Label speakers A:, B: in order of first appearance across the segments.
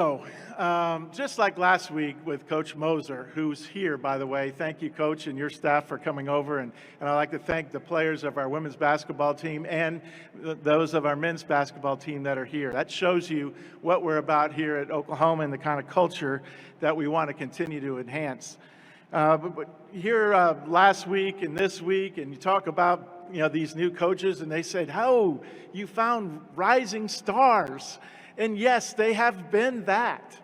A: So, just like last week with Coach Moser, who's here, by the way, thank you, Coach, and your staff for coming over. And I'd like to thank the players of our women's basketball team and those of our men's basketball team that are here. That shows you what we're about here at Oklahoma and the kind of culture that we want to continue to enhance. But here last week and this week, and you talk about these new coaches, and they said, "Oh, you found rising stars." And yes, they have been that.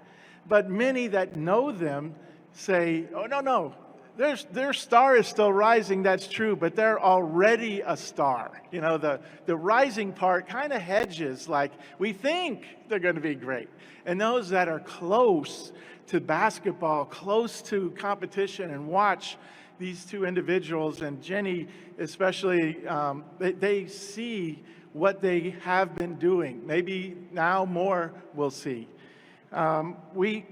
A: But many that know them say, "Oh, no, their star is still rising, that's true, but they're already a star." The rising part kind of hedges, like we think they're going to be great. And those that are close to basketball, close to competition, and watch these two individuals, and Jennie especially, they see what they have been doing. Maybe now more we'll see. We've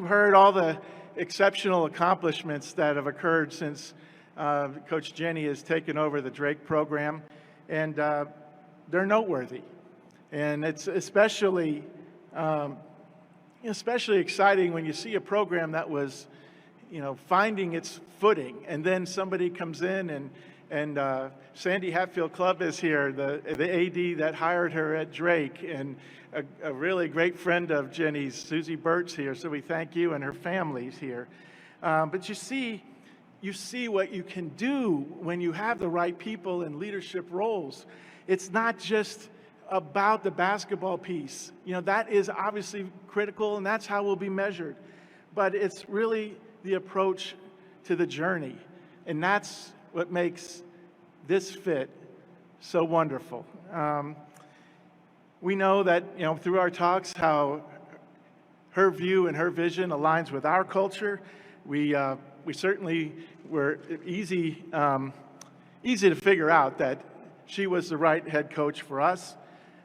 A: heard all the exceptional accomplishments that have occurred since Coach Jennie has taken over the Drake program, and they're noteworthy. And it's especially exciting when you see a program that was finding its footing, and then somebody comes in and Sandy Hatfield Clubb is here, the AD that hired her at Drake, and a really great friend of Jennie's, Susie Burt's here, so we thank you, and her family's here. But you see what you can do when you have the right people in leadership roles. It's not just about the basketball piece. That is obviously critical, and that's how we'll be measured. But it's really the approach to the journey, and that's what makes this fit so wonderful. We know that through our talks how her view and her vision aligns with our culture. We certainly were easy to figure out that she was the right head coach for us.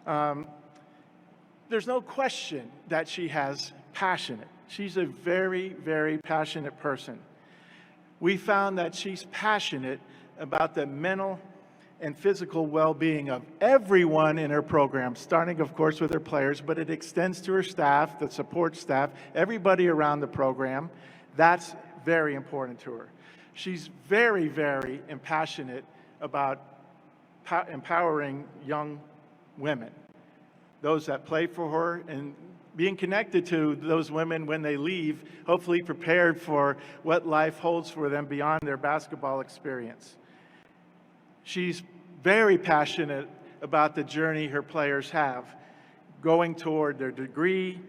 A: There's no question that she has passionate. She's a very, very passionate person. We found that she's passionate about the mental and physical well-being of everyone in her program, starting, of course, with her players, but it extends to her staff, the support staff, everybody around the program. That's very important to her. She's very, very passionate about empowering young women, those that play for her, and being connected to those women when they leave, hopefully prepared for what life holds for them beyond their basketball experience. She's very passionate about the journey her players have, going toward their degree,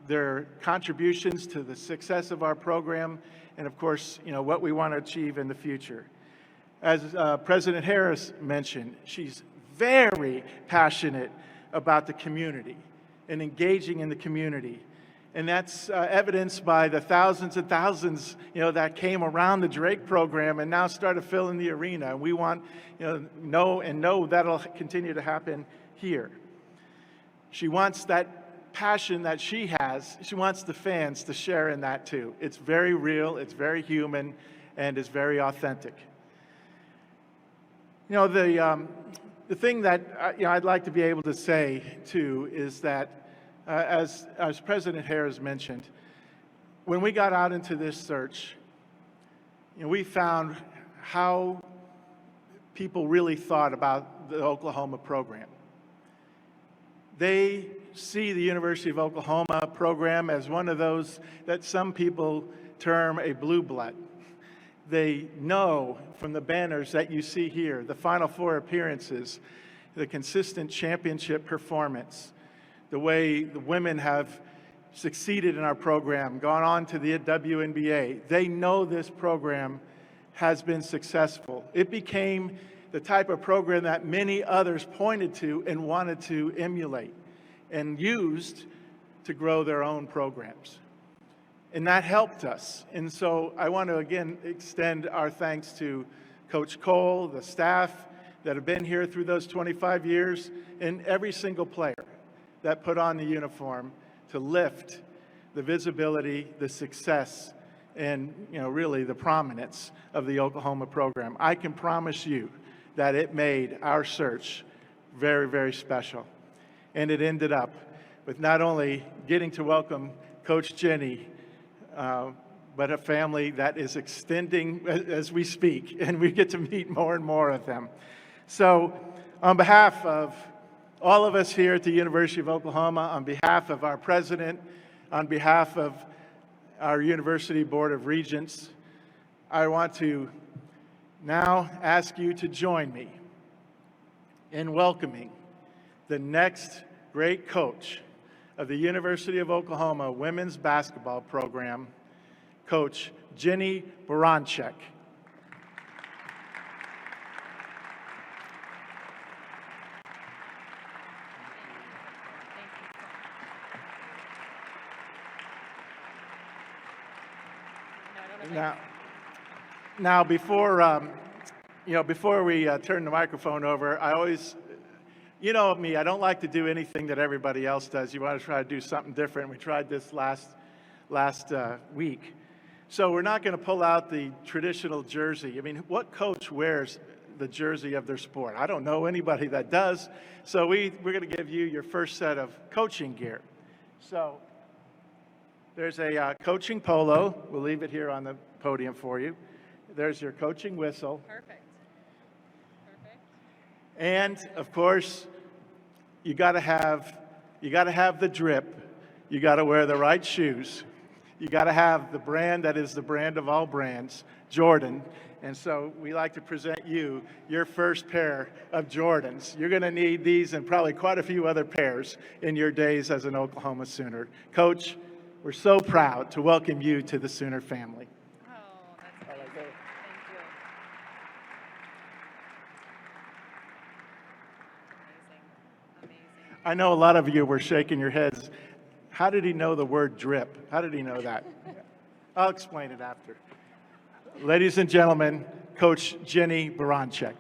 A: their contributions to the success of our program, and of course, what we want to achieve in the future. As President Harris mentioned, she's very passionate about the community and engaging in the community. And that's evidenced by the thousands and thousands, that came around the Drake program and now started filling the arena. And we want, know that'll continue to happen here. She wants that passion that she has. She wants the fans to share in that too. It's very real, it's very human, and it's very authentic. The thing that I'd like to be able to say too is that as President Harris mentioned, when we got out into this search, we found how people really thought about the Oklahoma program. They see the University of Oklahoma program as one of those that some people term a blue blood. They know from the banners that you see here, the Final Four appearances, the consistent championship performance, the way the women have succeeded in our program, gone on to the WNBA. They know this program has been successful. It became the type of program that many others pointed to and wanted to emulate and used to grow their own programs. And that helped us. And so I want to again extend our thanks to Coach Cole, the staff that have been here through those 25 years, and every single player that put on the uniform to lift the visibility, the success, and really the prominence of the Oklahoma program. I can promise you that it made our search very, very special. And it ended up with not only getting to welcome Coach Jennie, but a family that is extending as we speak, and we get to meet more and more of them. So on behalf of all of us here at the University of Oklahoma, on behalf of our president, on behalf of our University Board of Regents, I want to now ask you to join me in welcoming the next great coach of the University of Oklahoma women's basketball program, Coach Jennie Baranczyk. Now, before we turn the microphone over, I always, you know me, I don't like to do anything that everybody else does. You want to try to do something different. We tried this last week. So we're not going to pull out the traditional jersey. I mean, what coach wears the jersey of their sport? I don't know anybody that does. So we're going to give you your first set of coaching gear. So there's a coaching polo. We'll leave it here on the podium for you. There's your coaching whistle.
B: Perfect.
A: And of course, you got to have the drip. You got to wear the right shoes. You got to have the brand that is the brand of all brands, Jordan. And so we like to present you your first pair of Jordans. You're going to need these and probably quite a few other pairs in your days as an Oklahoma Sooner. Coach, we're so proud to welcome you to the Sooner family.
B: Oh, that's amazing. Thank you. Amazing.
A: I know a lot of you were shaking your heads. How did he know the word drip? How did he know that? I'll explain it after. Ladies and gentlemen, Coach Jennie Baranczyk.